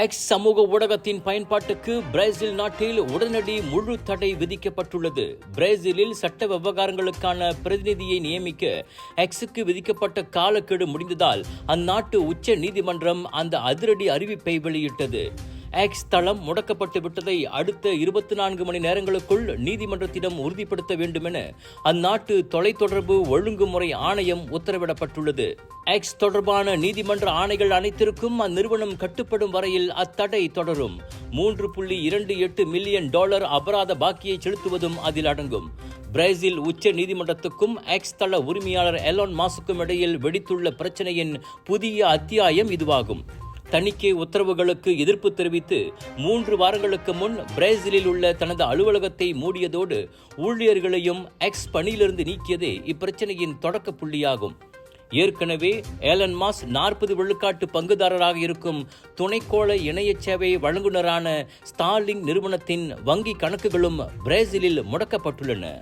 X சமூக ஊடகத்தின் பயன்பாட்டுக்கு பிரேசில் நாட்டில் உடனடி முழு தடை விதிக்கப்பட்டுள்ளது. பிரேசிலில் சட்ட விவகாரங்களுக்கான பிரதிநிதியை நியமிக்க எக்ஸுக்கு விதிக்கப்பட்ட காலக்கெடு முடிந்ததால் அந்நாட்டு உச்ச நீதிமன்றம் அந்த அதிரடி அறிவிப்பை வெளியிட்டது. எக்ஸ் தளம் முடக்கப்பட்டு விட்டதை அடுத்த 24 மணி நேரங்களுக்குள் நீதிமன்றத்திடம் உறுதிப்படுத்த வேண்டும் என அந்நாட்டு தொலைத்தொடர்பு ஒழுங்குமுறை ஆணையம் உத்தரவிடப்பட்டுள்ளது. எக்ஸ் தொடர்பான நீதிமன்ற ஆணைகள் அனைத்திற்கும் அந்நிறுவனம் கட்டுப்படும் வரையில் அத்தடை தொடரும். $3.28 மில்லியன் அபராத பாக்கியை செலுத்துவதும் அதில் அடங்கும். பிரேசில் உச்ச நீதிமன்றத்துக்கும் எக்ஸ் தள உரிமையாளர் எலான் மாஸ்க்கும் இடையில் வெடித்துள்ள பிரச்சனையின் புதிய அத்தியாயம் இதுவாகும். தணிக்கை உத்தரவுகளுக்கு எதிர்ப்பு தெரிவித்து 3 வாரங்களுக்கு முன் பிரேசிலில் உள்ள தனது அலுவலகத்தை மூடியதோடு ஊழியர்களையும் எக்ஸ் பணியிலிருந்து நீக்கியதே இப்பிரச்சனையின் தொடக்க புள்ளியாகும். ஏற்கனவே எலான் மாஸ்க் 40 விழுக்காட்டு பங்குதாரராக இருக்கும் துணைக்கோள இணைய சேவை வழங்குநரான ஸ்டார்லிங்க் நிறுவனத்தின் வங்கி கணக்குகளும் பிரேசிலில் முடக்கப்பட்டுள்ளன.